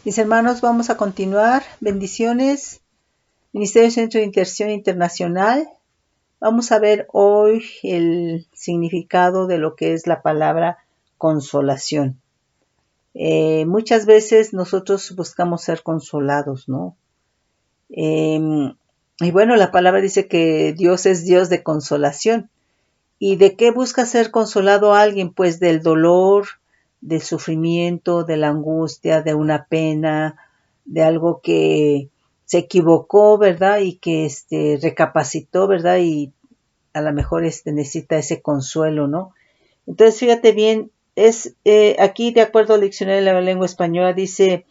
Mis hermanos, vamos a continuar. Bendiciones. Ministerio Centro de Intercesión Internacional. Vamos a ver hoy el significado de lo que es la palabra consolación. Muchas veces nosotros buscamos ser consolados, ¿no? Y bueno, la palabra dice que Dios es Dios de consolación. ¿Y de qué busca ser consolado a alguien? Pues del dolor, del sufrimiento, de la angustia, de una pena, de algo que se equivocó, ¿verdad? Y que recapacitó, ¿verdad? Y a lo mejor necesita ese consuelo, ¿no? Entonces, fíjate bien, aquí de acuerdo al diccionario de la lengua española dice,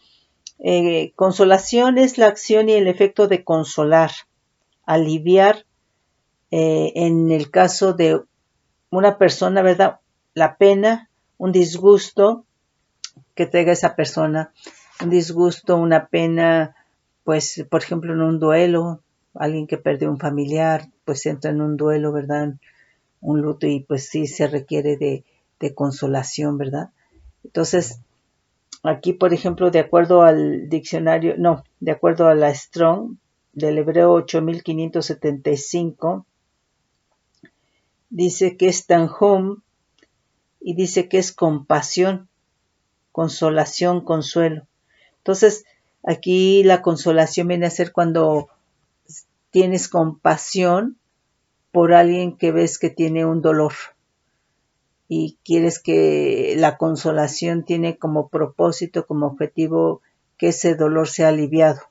consolación es la acción y el efecto de consolar, aliviar, en el caso de una persona, ¿verdad? La pena, un disgusto que tenga esa persona, un disgusto, una pena, pues, por ejemplo, en un duelo, alguien que perdió un familiar, pues entra en un duelo, ¿verdad? Un luto y pues sí se requiere de consolación, ¿verdad? Entonces, aquí, por ejemplo, de acuerdo al diccionario, no, de acuerdo a la Strong, del hebreo 8575, dice que es tanhum y dice que es compasión, consolación, consuelo. Entonces, aquí la consolación viene a ser cuando tienes compasión por alguien que ves que tiene un dolor y quieres que la consolación tiene como propósito, como objetivo que ese dolor sea aliviado,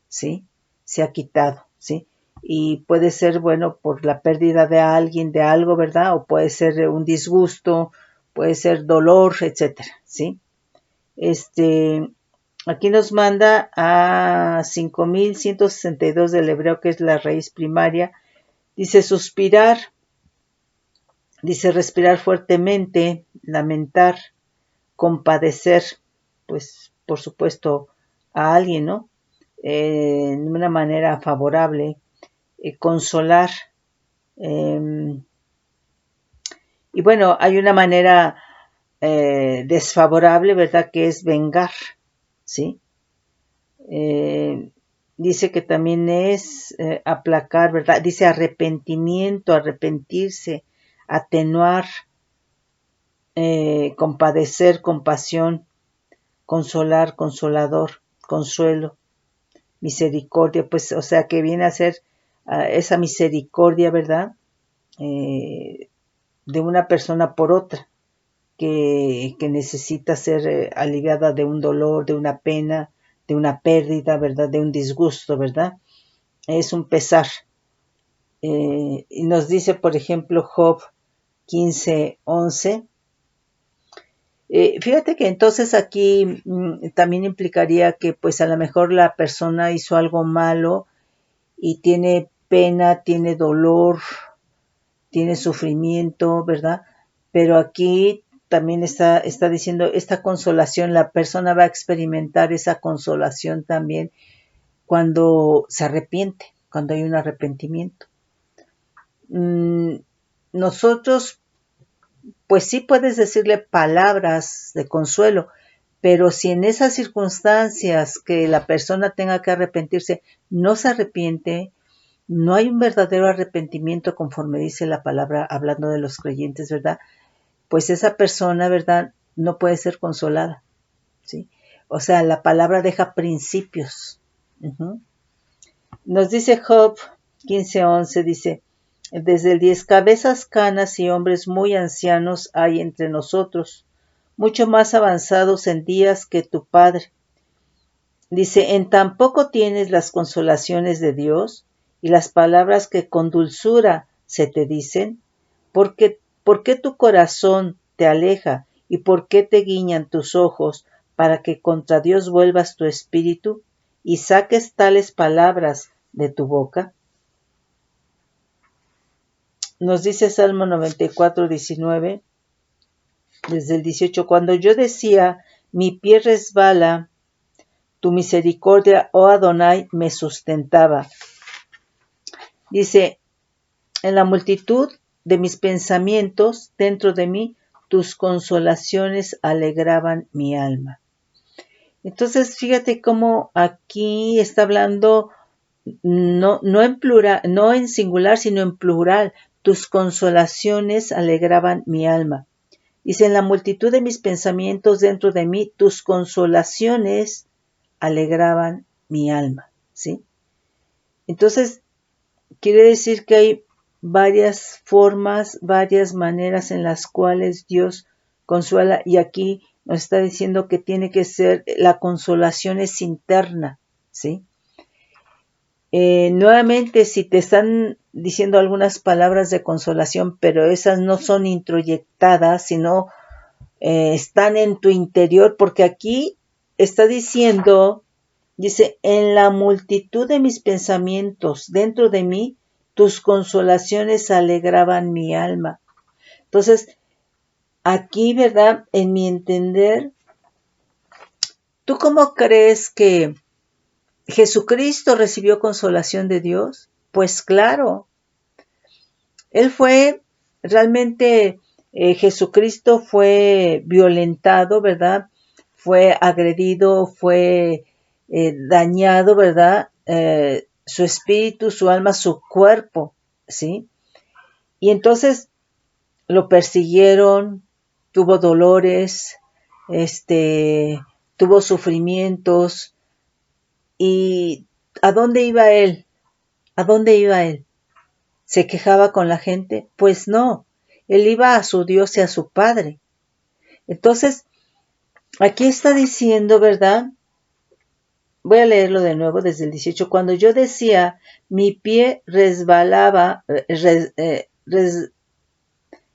¿sí? Sea quitado, ¿sí? Y puede ser, bueno, por la pérdida de alguien, de algo, ¿verdad? O puede ser un disgusto, puede ser dolor, etcétera, ¿sí? Aquí nos manda a 5162 del hebreo, que es la raíz primaria. Dice suspirar, dice respirar fuertemente, lamentar, compadecer, pues por supuesto a alguien, ¿no? De una manera favorable, consolar. Y bueno, hay una manera desfavorable, ¿verdad? Que es vengar, ¿sí? Dice que también es aplacar, ¿verdad? Dice arrepentimiento, arrepentirse, atenuar, compadecer, compasión, consolar, consolador, consuelo, misericordia, pues, o sea, que viene a ser esa misericordia, ¿verdad? De una persona por otra, que necesita ser aliviada de un dolor, de una pena, de una pérdida, ¿verdad? De un disgusto, ¿verdad? Es un pesar. Y nos dice, por ejemplo, Job 15:11. Fíjate que entonces aquí también implicaría que pues a lo mejor la persona hizo algo malo y tiene pena, tiene dolor, tiene sufrimiento, ¿verdad? Pero aquí también está diciendo esta consolación, la persona va a experimentar esa consolación también cuando se arrepiente, cuando hay un arrepentimiento. Nosotros, pues sí puedes decirle palabras de consuelo, pero si en esas circunstancias que la persona tenga que arrepentirse, no se arrepiente, no hay un verdadero arrepentimiento conforme dice la palabra, hablando de los creyentes, ¿verdad? Pues esa persona, ¿verdad? No puede ser consolada, ¿sí? O sea, la palabra deja principios. Uh-huh. Nos dice Job 15:11, dice, desde el 10 cabezas canas y hombres muy ancianos hay entre nosotros, mucho más avanzados en días que tu padre. Dice, en tan poco tienes las consolaciones de Dios y las palabras que con dulzura se te dicen, ¿por qué tu corazón te aleja y por qué te guiñan tus ojos para que contra Dios vuelvas tu espíritu y saques tales palabras de tu boca? Nos dice Salmo 94:19, desde el 18, cuando yo decía, mi pie resbala, tu misericordia, oh Adonai, me sustentaba. Dice, en la multitud de mis pensamientos, dentro de mí, tus consolaciones alegraban mi alma. Entonces, fíjate cómo aquí está hablando no en plural, no en singular, sino en plural. Tus consolaciones alegraban mi alma. Dice, en la multitud de mis pensamientos dentro de mí, tus consolaciones alegraban mi alma, ¿sí? Entonces, quiere decir que hay varias formas, varias maneras en las cuales Dios consuela, y aquí nos está diciendo que tiene que ser, la consolación es interna, ¿sí? Nuevamente, si te están diciendo algunas palabras de consolación, pero esas no son introyectadas, sino están en tu interior, porque aquí está diciendo, dice, en la multitud de mis pensamientos dentro de mí, tus consolaciones alegraban mi alma. Entonces, aquí, ¿verdad? En mi entender, ¿tú cómo crees que Jesucristo recibió consolación de Dios? Pues claro, Él fue realmente, Jesucristo fue violentado, ¿verdad? Fue agredido, fue dañado, ¿verdad? Su espíritu, su alma, su cuerpo, ¿sí? Y entonces lo persiguieron, tuvo dolores, tuvo sufrimientos. ¿Y a dónde iba él? ¿A dónde iba él? ¿Se quejaba con la gente? Pues no, él iba a su Dios y a su Padre. Entonces, aquí está diciendo, ¿verdad? Voy a leerlo de nuevo desde el 18. Cuando yo decía, mi pie resbalaba,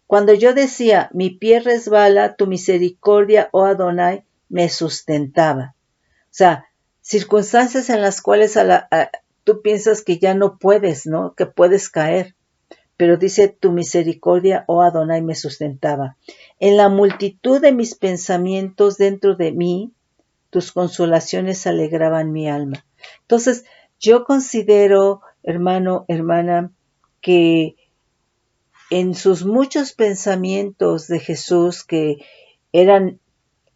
cuando yo decía, mi pie resbala, tu misericordia, oh Adonai, me sustentaba. O sea, circunstancias en las cuales tú piensas que ya no puedes, ¿no? Que puedes caer. Pero dice, tu misericordia, oh Adonai, me sustentaba. En la multitud de mis pensamientos dentro de mí, tus consolaciones alegraban mi alma. Entonces, yo considero, hermano, hermana, que en sus muchos pensamientos de Jesús, que eran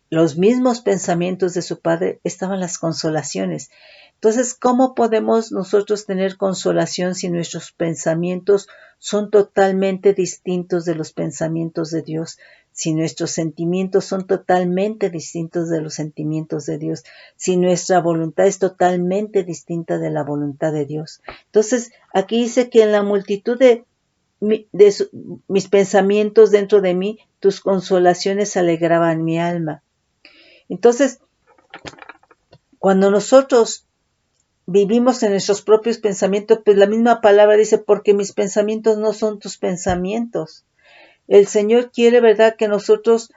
los mismos pensamientos de su Padre, estaban las consolaciones. Entonces, ¿cómo podemos nosotros tener consolación si nuestros pensamientos son totalmente distintos de los pensamientos de Dios? Si nuestros sentimientos son totalmente distintos de los sentimientos de Dios, si nuestra voluntad es totalmente distinta de la voluntad de Dios. Entonces, aquí dice que en la multitud de mis pensamientos dentro de mí, tus consolaciones alegraban mi alma. Entonces, cuando nosotros vivimos en nuestros propios pensamientos, pues la misma palabra dice, porque mis pensamientos no son tus pensamientos. El Señor quiere, ¿verdad?, que nosotros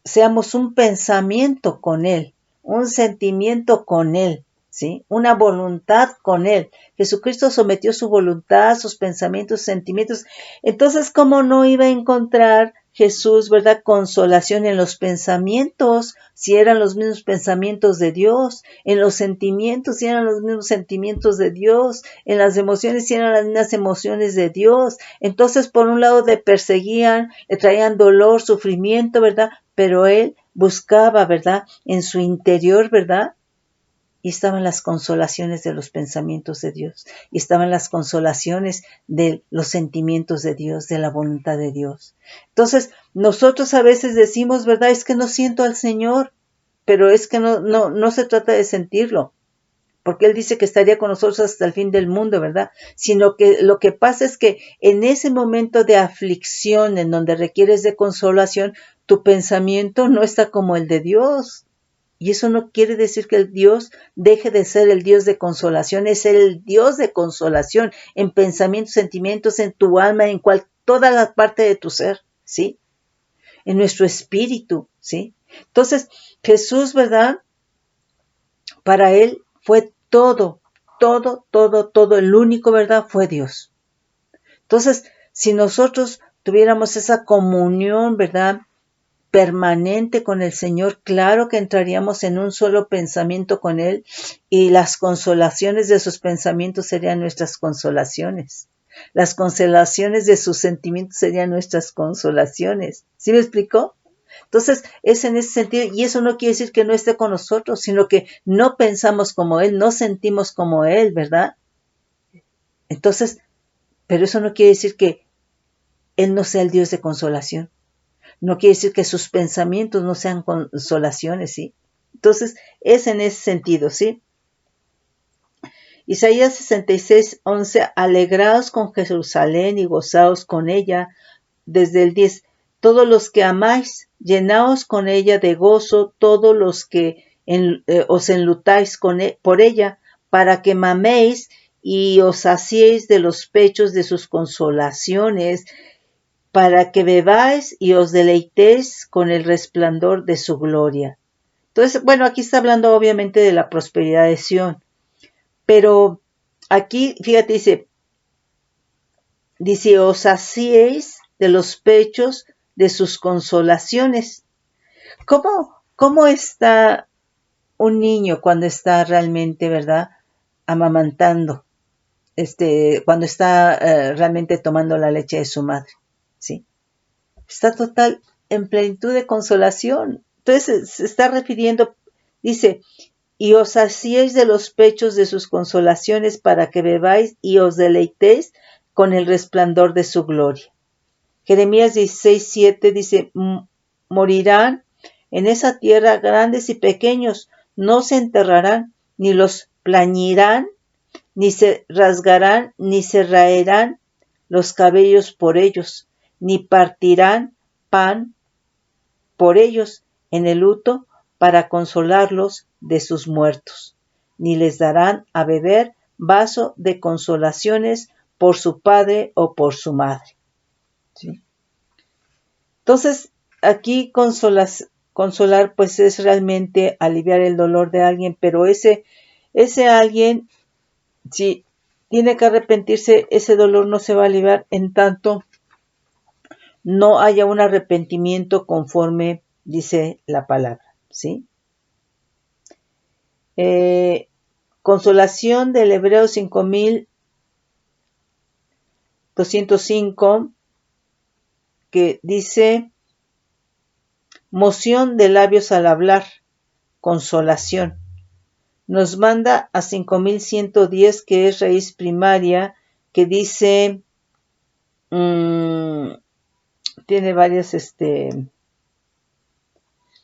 seamos un pensamiento con Él, un sentimiento con Él, ¿sí? Una voluntad con Él. Jesucristo sometió su voluntad, sus pensamientos, sentimientos. Entonces, ¿cómo no iba a encontrar Jesús, ¿verdad?, consolación en los pensamientos, si eran los mismos pensamientos de Dios, en los sentimientos, si eran los mismos sentimientos de Dios, en las emociones, si eran las mismas emociones de Dios? Entonces, por un lado, le perseguían, le traían dolor, sufrimiento, ¿verdad? Pero él buscaba, ¿verdad?, en su interior, ¿verdad? Y estaban las consolaciones de los pensamientos de Dios, y estaban las consolaciones de los sentimientos de Dios, de la voluntad de Dios. Entonces, nosotros a veces decimos, ¿verdad?, es que no siento al Señor, pero es que no se trata de sentirlo, porque Él dice que estaría con nosotros hasta el fin del mundo, ¿verdad? Sino que lo que pasa es que en ese momento de aflicción, en donde requieres de consolación, tu pensamiento no está como el de Dios. Y eso no quiere decir que el Dios deje de ser el Dios de consolación, es el Dios de consolación en pensamientos, sentimientos, en tu alma, toda la parte de tu ser, ¿sí? En nuestro espíritu, ¿sí? Entonces, Jesús, ¿verdad? Para Él fue todo, el único, ¿verdad? Fue Dios. Entonces, si nosotros tuviéramos esa comunión, ¿verdad?, permanente con el Señor, claro que entraríamos en un solo pensamiento con Él, y las consolaciones de sus pensamientos serían nuestras consolaciones. Las consolaciones de sus sentimientos serían nuestras consolaciones. ¿Sí me explicó? Entonces, es en ese sentido, y eso no quiere decir que no esté con nosotros, sino que no pensamos como Él, no sentimos como Él, ¿verdad? Entonces, pero eso no quiere decir que Él no sea el Dios de consolación. No quiere decir que sus pensamientos no sean consolaciones, ¿sí? Entonces, es en ese sentido, ¿sí? Isaías 66:11, alegraos con Jerusalén y gozaos con ella, desde el 10, todos los que amáis, llenaos con ella de gozo, todos los que os enlutáis por ella, para que maméis y os saciéis de los pechos de sus consolaciones, para que bebáis y os deleitéis con el resplandor de su gloria. Entonces, bueno, aquí está hablando obviamente de la prosperidad de Sión, pero aquí, fíjate, dice, os saciéis de los pechos de sus consolaciones. ¿Cómo está un niño cuando está realmente, verdad, amamantando? Cuando está realmente tomando la leche de su madre, ¿sí? Está total en plenitud de consolación. Entonces se está refiriendo, dice, y os saciéis de los pechos de sus consolaciones para que bebáis y os deleitéis con el resplandor de su gloria. Jeremías 16:7 dice, morirán en esa tierra grandes y pequeños, no se enterrarán, ni los plañirán, ni se rasgarán, ni se raerán los cabellos por ellos, ni partirán pan por ellos en el luto para consolarlos de sus muertos, ni les darán a beber vaso de consolaciones por su padre o por su madre. ¿Sí? Entonces, aquí consolar pues es realmente aliviar el dolor de alguien, pero ese alguien, si tiene que arrepentirse, ese dolor no se va a aliviar en tanto no haya un arrepentimiento conforme dice la palabra, ¿sí? Consolación del Hebreo 5205, que dice, moción de labios al hablar, consolación. Nos manda a 5110, que es raíz primaria, que dice, tiene varios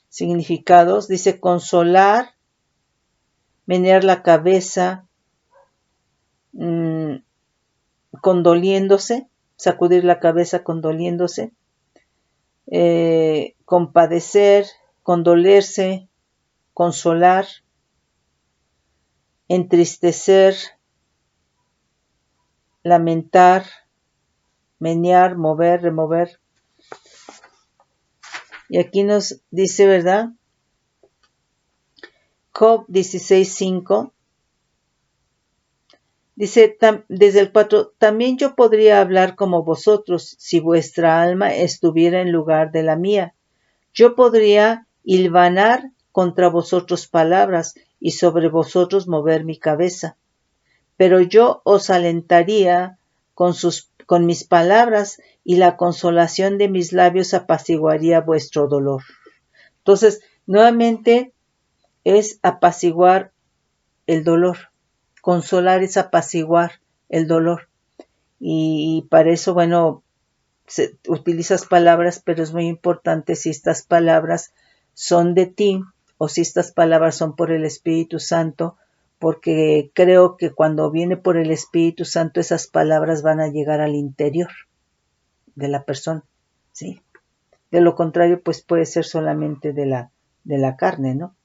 significados. Dice consolar, menear la cabeza, condoliéndose, sacudir la cabeza condoliéndose, compadecer, condolerse, consolar, entristecer, lamentar, menear, mover, remover. Y aquí nos dice, ¿verdad? Job 16:5. Dice desde el 4, también yo podría hablar como vosotros si vuestra alma estuviera en lugar de la mía. Yo podría hilvanar contra vosotros palabras y sobre vosotros mover mi cabeza. Pero yo os alentaría con mis palabras y la consolación de mis labios apaciguaría vuestro dolor. Entonces, nuevamente es apaciguar el dolor. Consolar es apaciguar el dolor. Y para eso, bueno, utilizas palabras, pero es muy importante si estas palabras son de ti o si estas palabras son por el Espíritu Santo, porque creo que cuando viene por el Espíritu Santo esas palabras van a llegar al interior de la persona, ¿sí? De lo contrario, pues puede ser solamente de la carne, ¿no?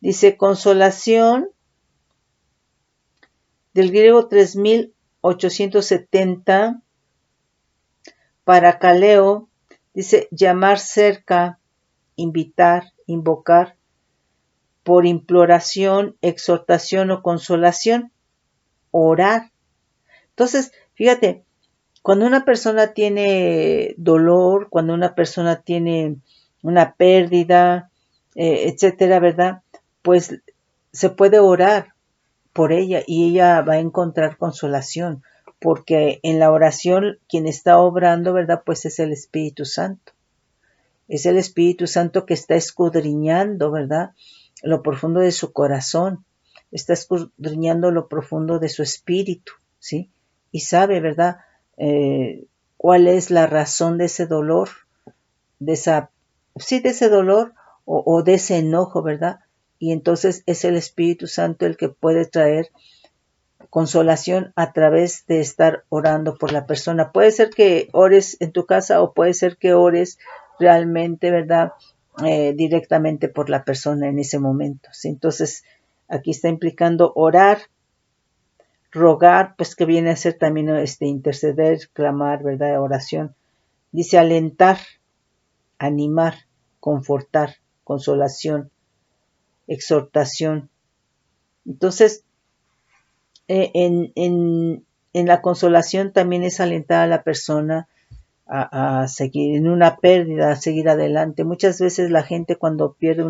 Dice consolación, del griego 3870, paracaleo, dice llamar cerca, invitar, invocar, por imploración, exhortación o consolación, orar. Entonces, fíjate, cuando una persona tiene dolor, cuando una persona tiene una pérdida, etcétera, ¿verdad? Pues se puede orar por ella y ella va a encontrar consolación, porque en la oración quien está obrando, ¿verdad? Pues es el Espíritu Santo. Es el Espíritu Santo que está escudriñando, ¿verdad? Lo profundo de su corazón, está escudriñando lo profundo de su espíritu, ¿sí? Y sabe, ¿verdad? Cuál es la razón de ese dolor, de esa, sí, de ese dolor o de ese enojo, ¿verdad? Y entonces es el Espíritu Santo el que puede traer consolación a través de estar orando por la persona. Puede ser que ores en tu casa o puede ser que ores realmente, ¿verdad? Directamente por la persona en ese momento, ¿sí? Entonces, aquí está implicando orar, rogar, pues que viene a ser también interceder, clamar, ¿verdad? Oración. Dice alentar, animar, confortar, consolación, exhortación. Entonces, en la consolación también es alentar a la persona a seguir en una pérdida, a seguir adelante. Muchas veces la gente cuando pierde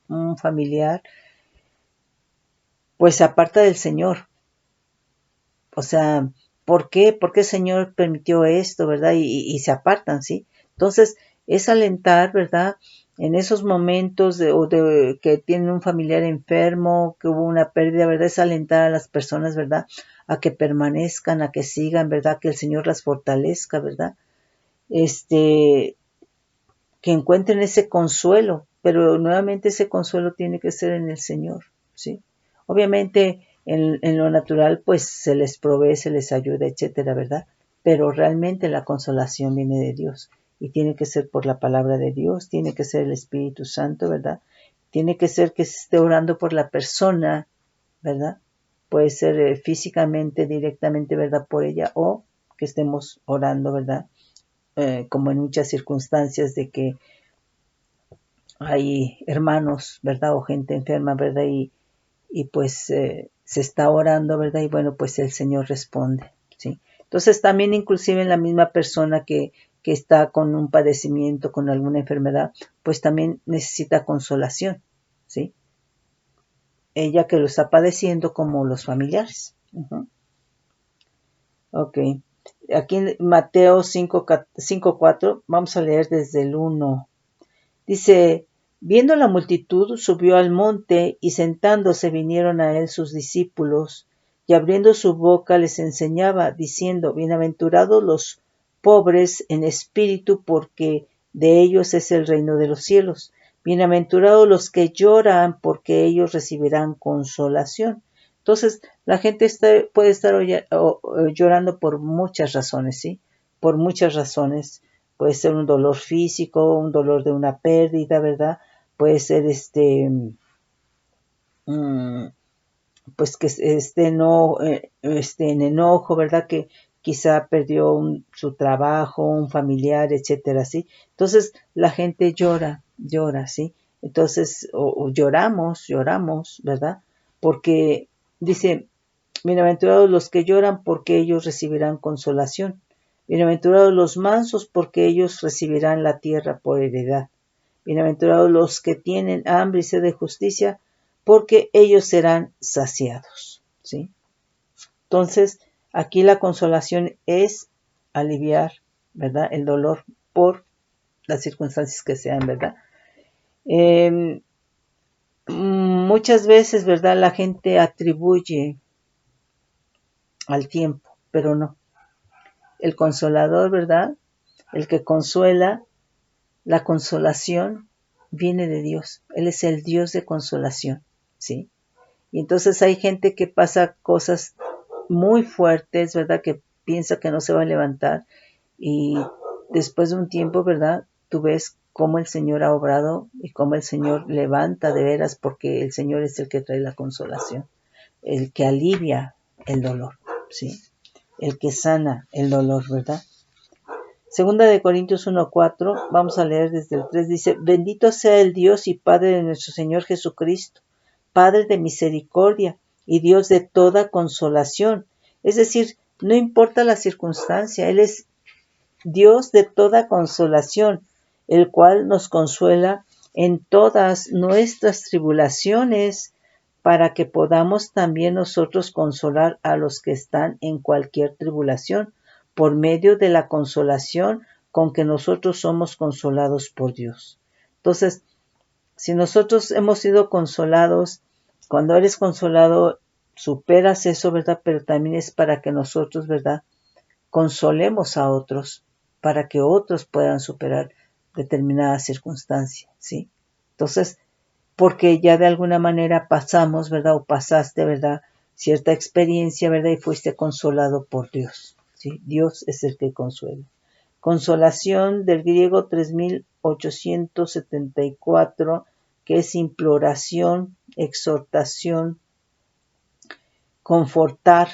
un familiar, pues se aparta del Señor. O sea, ¿por qué? ¿Por qué el Señor permitió esto, verdad? Y se apartan, ¿sí? Entonces, es alentar, ¿verdad? En esos momentos de que tienen un familiar enfermo, que hubo una pérdida, ¿verdad? Es alentar a las personas, ¿verdad? A que permanezcan, a que sigan, ¿verdad? Que el Señor las fortalezca, ¿verdad? Que encuentren ese consuelo, pero nuevamente ese consuelo tiene que ser en el Señor, ¿sí? Obviamente en lo natural pues se les provee, se les ayuda, etcétera, ¿verdad? Pero realmente la consolación viene de Dios y tiene que ser por la palabra de Dios, tiene que ser el Espíritu Santo, ¿verdad? Tiene que ser que se esté orando por la persona, ¿verdad? Puede ser físicamente, directamente, ¿verdad? Por ella o que estemos orando, ¿verdad? Como en muchas circunstancias de que hay hermanos, ¿verdad? O gente enferma, ¿verdad? Y pues se está orando, ¿verdad? Y bueno, pues el Señor responde, ¿sí? Entonces también inclusive en la misma persona que está con un padecimiento, con alguna enfermedad, pues también necesita consolación, ¿sí? Ella que lo está padeciendo como los familiares. Uh-huh. Ok. Aquí en Mateo 5:4, vamos a leer desde el 1. Dice, viendo la multitud, subió al monte, y sentándose vinieron a él sus discípulos, y abriendo su boca les enseñaba, diciendo, bienaventurados los pobres en espíritu, porque de ellos es el reino de los cielos. Bienaventurados los que lloran, porque ellos recibirán consolación. Entonces, la gente puede estar llorando por muchas razones, ¿sí? Por muchas razones. Puede ser un dolor físico, un dolor de una pérdida, ¿verdad? Puede ser pues que esté en enojo, ¿verdad? Que quizá perdió su trabajo, un familiar, etcétera, ¿sí? Entonces la gente llora, ¿sí? Entonces, o lloramos, ¿verdad? Porque dice, bienaventurados los que lloran, porque ellos recibirán consolación. Bienaventurados los mansos, porque ellos recibirán la tierra por heredad. Bienaventurados los que tienen hambre y sed de justicia, porque ellos serán saciados, ¿sí? Entonces, aquí la consolación es aliviar, ¿verdad? El dolor por las circunstancias que sean, ¿verdad? Muchas veces, ¿verdad? La gente atribuye al tiempo, pero no. El consolador, ¿verdad? El que consuela, la consolación viene de Dios. Él es el Dios de consolación, ¿sí? Y entonces hay gente que pasa cosas muy fuertes, ¿verdad? Que piensa que no se va a levantar y después de un tiempo, ¿verdad? Tú ves cómo el Señor ha obrado y cómo el Señor levanta de veras porque el Señor es el que trae la consolación, el que alivia el dolor, ¿sí? El que sana el dolor, ¿verdad? Segunda de Corintios 1:4, vamos a leer desde el 3, dice, bendito sea el Dios y Padre de nuestro Señor Jesucristo, Padre de misericordia y Dios de toda consolación. Es decir, no importa la circunstancia, Él es Dios de toda consolación, el cual nos consuela en todas nuestras tribulaciones, para que podamos también nosotros consolar a los que están en cualquier tribulación, por medio de la consolación con que nosotros somos consolados por Dios. Entonces, si nosotros hemos sido consolados, cuando eres consolado, superas eso, ¿verdad? Pero también es para que nosotros, ¿verdad? Consolemos a otros, para que otros puedan superar determinadas circunstancias, ¿sí? Entonces, porque ya de alguna manera pasamos, ¿verdad? O pasaste, ¿verdad? Cierta experiencia, ¿verdad? Y fuiste consolado por Dios, ¿sí? Dios es el que consuela. Consolación del griego 3874, que es imploración, exhortación, confortar,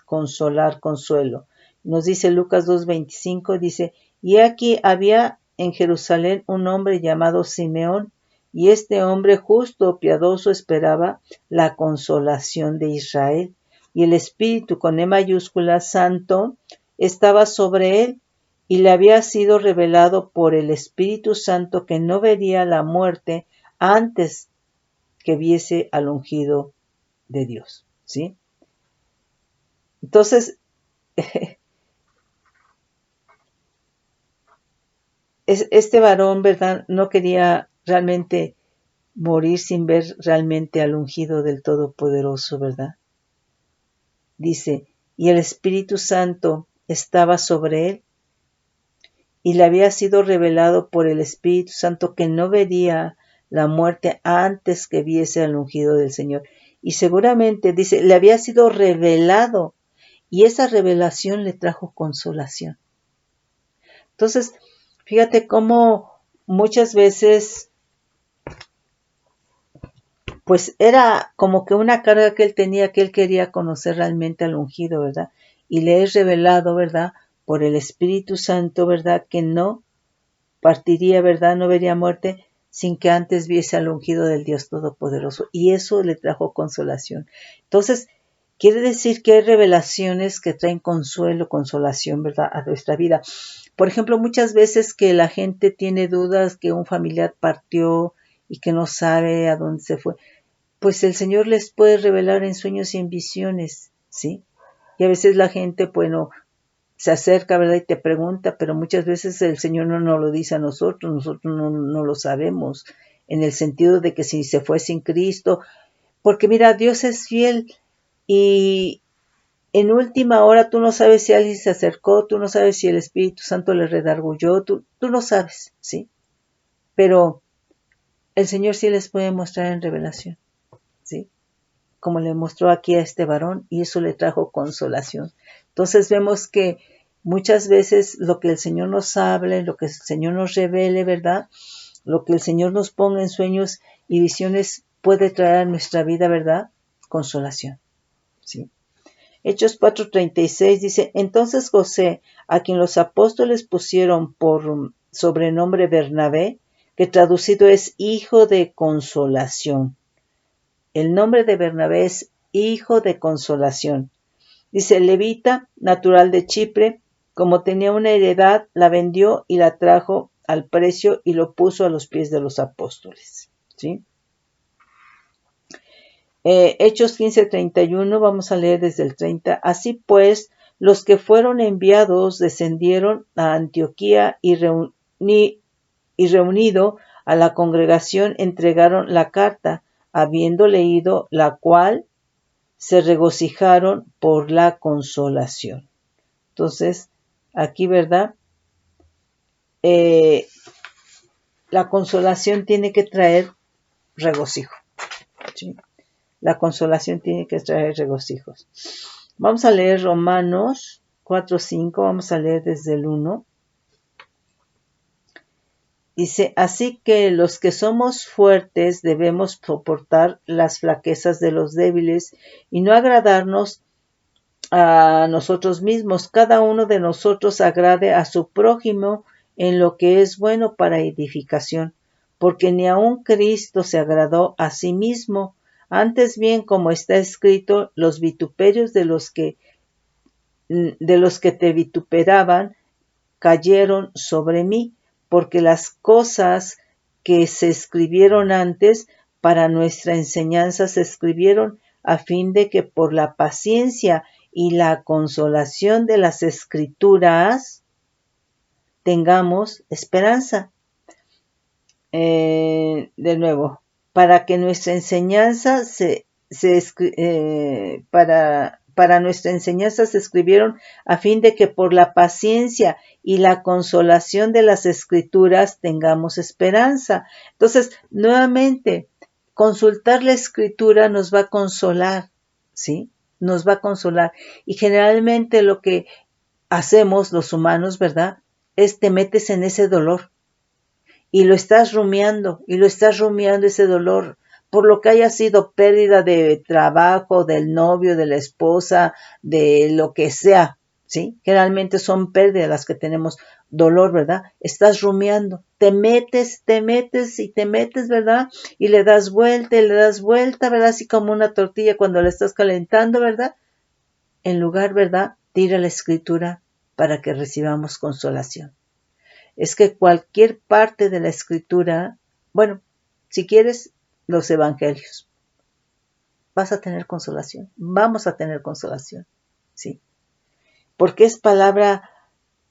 consolar, consuelo. Nos dice Lucas 2:25, dice, y aquí había en Jerusalén un hombre llamado Simeón, y este hombre justo, piadoso, esperaba la consolación de Israel, y el Espíritu con E mayúscula, Santo, estaba sobre él, y le había sido revelado por el Espíritu Santo que no vería la muerte antes que viese al ungido de Dios, ¿sí? Entonces, este varón, ¿verdad? No quería realmente morir sin ver realmente al ungido del Todopoderoso, ¿verdad? Dice, y el Espíritu Santo estaba sobre él, y le había sido revelado por el Espíritu Santo que no vería la muerte antes que viese al ungido del Señor. Y seguramente, dice, le había sido revelado, y esa revelación le trajo consolación. Entonces, fíjate cómo muchas veces pues era como que una carga que él tenía, que él quería conocer realmente al ungido, ¿verdad? Y le es revelado, ¿verdad? Por el Espíritu Santo, ¿verdad? Que no partiría, ¿verdad? No vería muerte sin que antes viese al ungido del Dios Todopoderoso. Y eso le trajo consolación. Entonces, quiere decir que hay revelaciones que traen consuelo, consolación, ¿verdad? A nuestra vida. Por ejemplo, muchas veces que la gente tiene dudas que un familiar partió y que no sabe a dónde se fue, pues el Señor les puede revelar en sueños y en visiones, ¿sí? Y a veces la gente, bueno, se acerca, ¿verdad? Y te pregunta, pero muchas veces el Señor no nos lo dice a nosotros no lo sabemos, en el sentido de que si se fue sin Cristo, porque mira, Dios es fiel y en última hora tú no sabes si alguien se acercó, tú no sabes si el Espíritu Santo le redargulló, tú no sabes, ¿sí? Pero el Señor sí les puede mostrar en revelación, ¿sí? Como le mostró aquí a este varón, y eso le trajo consolación. Entonces vemos que muchas veces lo que el Señor nos hable, lo que el Señor nos revele, ¿verdad? Lo que el Señor nos ponga en sueños y visiones puede traer a nuestra vida, ¿verdad? Consolación, ¿sí? Hechos 4:36 dice, entonces José, a quien los apóstoles pusieron por sobrenombre Bernabé, que traducido es hijo de consolación. El nombre de Bernabé es hijo de consolación. Dice, levita, natural de Chipre, como tenía una heredad, la vendió y la trajo al precio y lo puso a los pies de los apóstoles, ¿sí? Hechos 15:31, vamos a leer desde el 30. Así pues, los que fueron enviados descendieron a Antioquía y reunido a la congregación entregaron la carta, habiendo leído la cual se regocijaron por la consolación. Entonces, aquí, ¿verdad? La consolación tiene que traer regocijo, ¿sí? La consolación tiene que traer regocijos. Vamos a leer Romanos 4:5, vamos a leer desde el 1. Dice, así que los que somos fuertes debemos soportar las flaquezas de los débiles y no agradarnos a nosotros mismos. Cada uno de nosotros agrade a su prójimo en lo que es bueno para edificación, porque ni aun Cristo se agradó a sí mismo. Antes bien, como está escrito, los vituperios de los que te vituperaban cayeron sobre mí, porque las cosas que se escribieron antes para nuestra enseñanza se escribieron a fin de que por la paciencia y la consolación de las Escrituras tengamos esperanza. De nuevo, para que nuestra enseñanza para nuestra enseñanza se escribieron a fin de que por la paciencia y la consolación de las Escrituras tengamos esperanza. Entonces, nuevamente, consultar la Escritura nos va a consolar, ¿sí? Nos va a consolar. Y generalmente lo que hacemos los humanos, ¿verdad? Es te metes en ese dolor y lo estás rumiando ese dolor, por lo que haya sido pérdida de trabajo, del novio, de la esposa, de lo que sea, ¿sí? Generalmente son pérdidas las que tenemos dolor, ¿verdad? Estás rumiando, te metes, ¿verdad? Y le das vuelta, ¿verdad? Así como una tortilla cuando la estás calentando, ¿verdad? En lugar, ¿verdad? Tira la Escritura para que recibamos consolación. Es que cualquier parte de la Escritura, bueno, si quieres, los evangelios, vas a tener consolación, vamos a tener consolación, ¿sí? Porque es palabra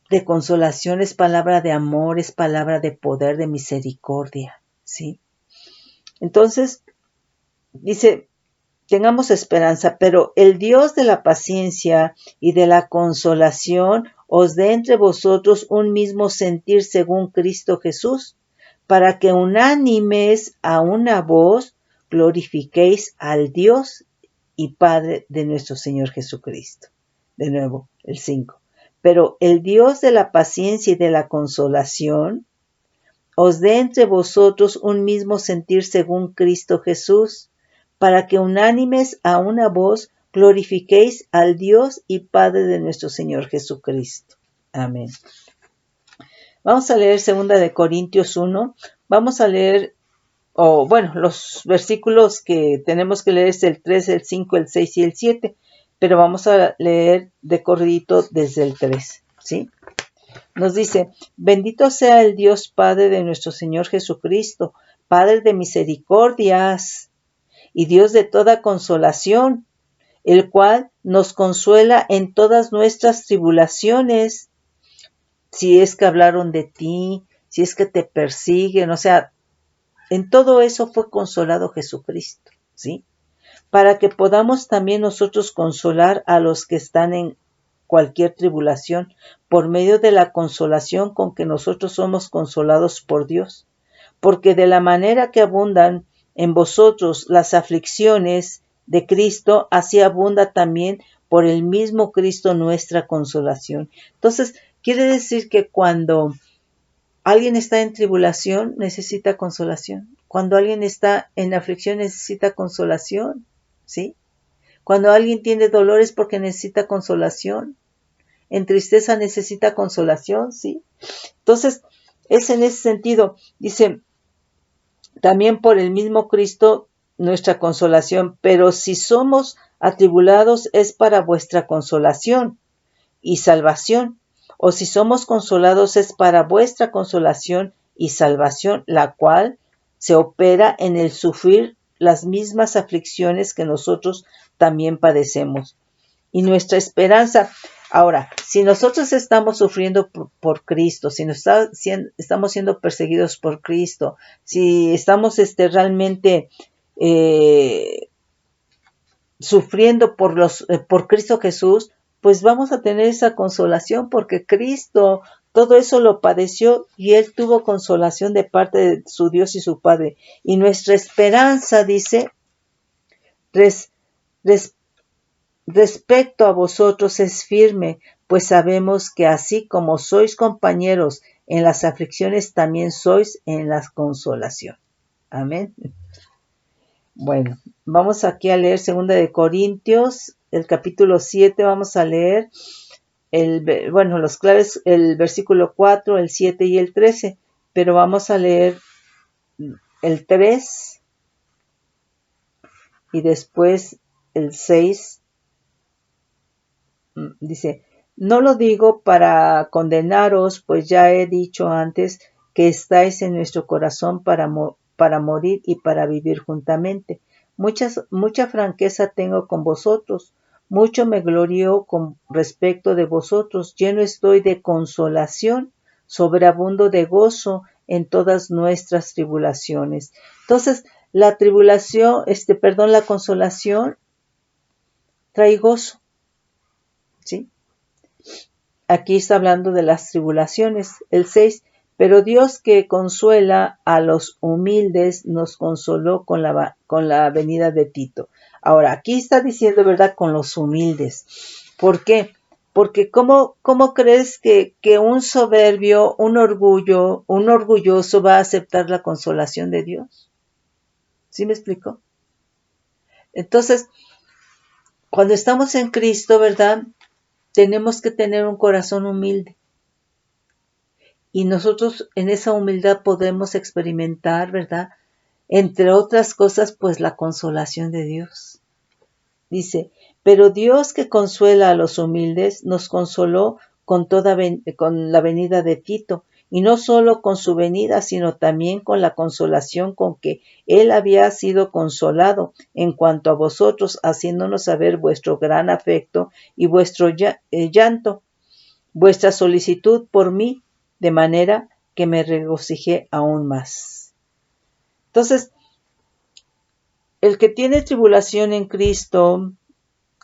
de consolación, es palabra de amor, es palabra de poder, de misericordia, ¿sí? Entonces, dice, tengamos esperanza, pero el Dios de la paciencia y de la consolación os dé entre vosotros un mismo sentir según Cristo Jesús, para que unánimes a una voz glorifiquéis al Dios y Padre de nuestro Señor Jesucristo. De nuevo, el 5. Pero el Dios de la paciencia y de la consolación os dé entre vosotros un mismo sentir según Cristo Jesús, para que unánimes a una voz glorifiquéis al Dios y Padre de nuestro Señor Jesucristo. Amén. Vamos a leer 2 de Corintios 1. Vamos a leer, los versículos que tenemos que leer es el 3, el 5, el 6 y el 7, pero vamos a leer de corridito desde el 3, ¿sí? Nos dice, bendito sea el Dios Padre de nuestro Señor Jesucristo, Padre de misericordias y Dios de toda consolación, el cual nos consuela en todas nuestras tribulaciones. Si es que hablaron de ti, si es que te persiguen, o sea, en todo eso fue consolado Jesucristo, ¿sí? Para que podamos también nosotros consolar a los que están en cualquier tribulación, por medio de la consolación con que nosotros somos consolados por Dios. Porque de la manera que abundan en vosotros las aflicciones de Cristo, así abunda también por el mismo Cristo nuestra consolación. Entonces, quiere decir que cuando alguien está en tribulación, necesita consolación. Cuando alguien está en aflicción, necesita consolación, ¿sí? Cuando alguien tiene dolor es porque necesita consolación. En tristeza necesita consolación, ¿sí? Entonces, es en ese sentido, dice, también por el mismo Cristo nuestra consolación, pero si somos atribulados es para vuestra consolación y salvación, o si somos consolados es para vuestra consolación y salvación, la cual se opera en el sufrir las mismas aflicciones que nosotros también padecemos. Y nuestra esperanza, ahora, si nosotros estamos sufriendo por Cristo, si estamos siendo perseguidos por Cristo, si estamos realmente sufriendo por Cristo Jesús, pues vamos a tener esa consolación porque Cristo todo eso lo padeció y Él tuvo consolación de parte de su Dios y su Padre. Y nuestra esperanza, dice, respecto a vosotros es firme, pues sabemos que así como sois compañeros en las aflicciones, también sois en la consolación. Amén. Bueno, vamos aquí a leer 2 de Corintios, el capítulo 7, vamos a leer los claves, el versículo 4, el 7 y el 13, pero vamos a leer el 3 y después el 6. Dice, no lo digo para condenaros, pues ya he dicho antes que estáis en nuestro corazón para morir y para vivir juntamente. Mucha franqueza tengo con vosotros, mucho me glorío con respecto de vosotros, lleno estoy de consolación, sobreabundo de gozo en todas nuestras tribulaciones. Entonces, la tribulación, la consolación trae gozo, ¿sí? Aquí está hablando de las tribulaciones. El 6, pero Dios que consuela a los humildes nos consoló con la venida de Tito. Ahora, aquí está diciendo, ¿verdad? Con los humildes. ¿Por qué? Porque ¿cómo crees que un soberbio, un orgulloso va a aceptar la consolación de Dios? ¿Sí me explico? Entonces, cuando estamos en Cristo, ¿verdad? Tenemos que tener un corazón humilde. Y nosotros en esa humildad podemos experimentar, ¿verdad? Entre otras cosas, pues la consolación de Dios. Dice, pero Dios que consuela a los humildes nos consoló con la venida de Tito, y no solo con su venida, sino también con la consolación con que él había sido consolado en cuanto a vosotros, haciéndonos saber vuestro gran afecto y vuestro llanto, vuestra solicitud por mí, de manera que me regocijé aún más. Entonces, el que tiene tribulación en Cristo,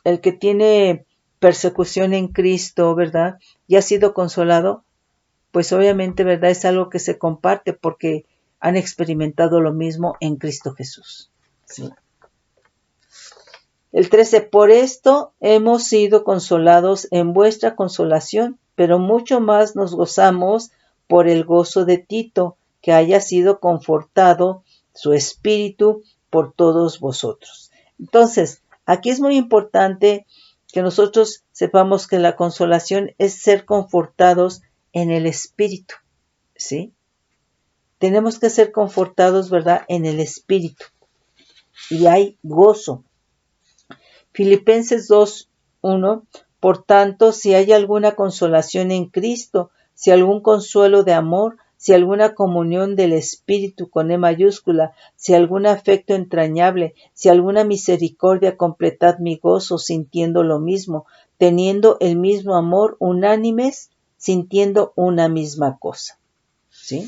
el que tiene persecución en Cristo, ¿verdad? Y ha sido consolado, pues obviamente, ¿verdad? Es algo que se comparte porque han experimentado lo mismo en Cristo Jesús. ¿Sí? El 13, por esto hemos sido consolados en vuestra consolación, pero mucho más nos gozamos por el gozo de Tito, que haya sido confortado su espíritu por todos vosotros. Entonces, aquí es muy importante que nosotros sepamos que la consolación es ser confortados en el espíritu, ¿sí? Tenemos que ser confortados, ¿verdad?, en el espíritu. Y hay gozo. Filipenses 2:1, por tanto, si hay alguna consolación en Cristo, si algún consuelo de amor, si alguna comunión del Espíritu con E mayúscula, si algún afecto entrañable, si alguna misericordia, completad mi gozo sintiendo lo mismo, teniendo el mismo amor, unánimes, sintiendo una misma cosa. ¿Sí?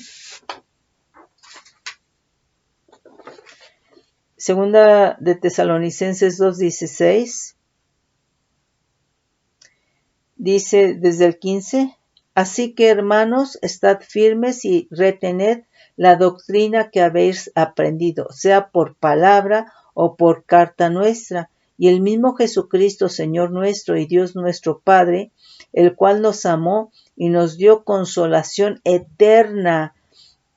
Segunda de Tesalonicenses 2:16. Dice desde el 15, así que hermanos, estad firmes y retened la doctrina que habéis aprendido, sea por palabra o por carta nuestra, y el mismo Jesucristo, Señor nuestro y Dios nuestro Padre, el cual nos amó y nos dio consolación eterna,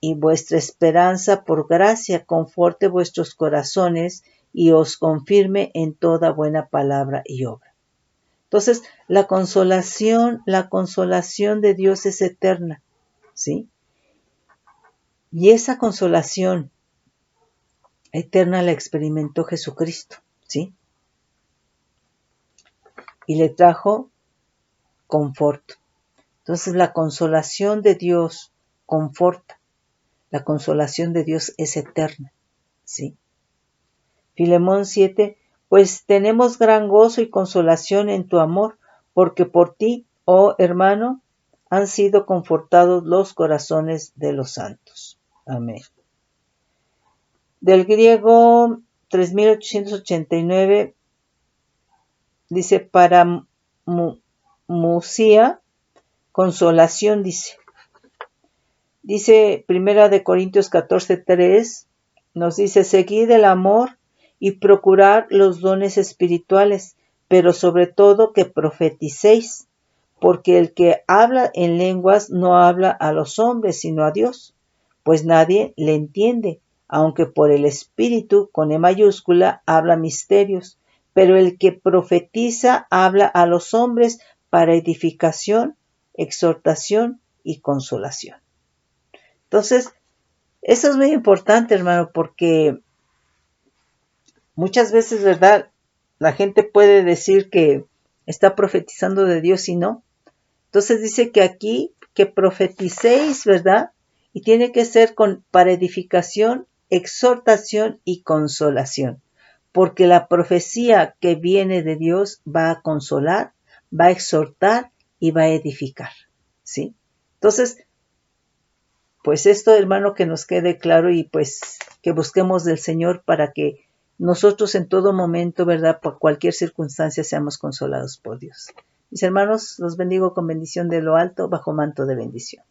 y vuestra esperanza por gracia conforte vuestros corazones y os confirme en toda buena palabra y obra. Entonces, la consolación de Dios es eterna, ¿sí? Y esa consolación eterna la experimentó Jesucristo, ¿sí? Y le trajo confort. Entonces, la consolación de Dios conforta. La consolación de Dios es eterna, ¿sí? Filemón 7, pues tenemos gran gozo y consolación en tu amor, porque por ti, oh hermano, han sido confortados los corazones de los santos. Amén. Del griego 3889 dice para musía, consolación, dice. Dice Primera de Corintios 14:3, nos dice, seguid el amor y procurar los dones espirituales, pero sobre todo que profeticéis, porque el que habla en lenguas no habla a los hombres, sino a Dios, pues nadie le entiende, aunque por el Espíritu, con E mayúscula, habla misterios, pero el que profetiza habla a los hombres para edificación, exhortación y consolación. Entonces, eso es muy importante, hermano, porque muchas veces, ¿verdad? La gente puede decir que está profetizando de Dios y no. Entonces dice que aquí, que profeticéis, ¿verdad? Y tiene que ser para edificación, exhortación y consolación. Porque la profecía que viene de Dios va a consolar, va a exhortar y va a edificar, ¿sí? Entonces, pues esto, hermano, que nos quede claro y pues que busquemos del Señor para que nosotros en todo momento, ¿verdad? Por cualquier circunstancia seamos consolados por Dios. Mis hermanos, los bendigo con bendición de lo alto, bajo manto de bendición.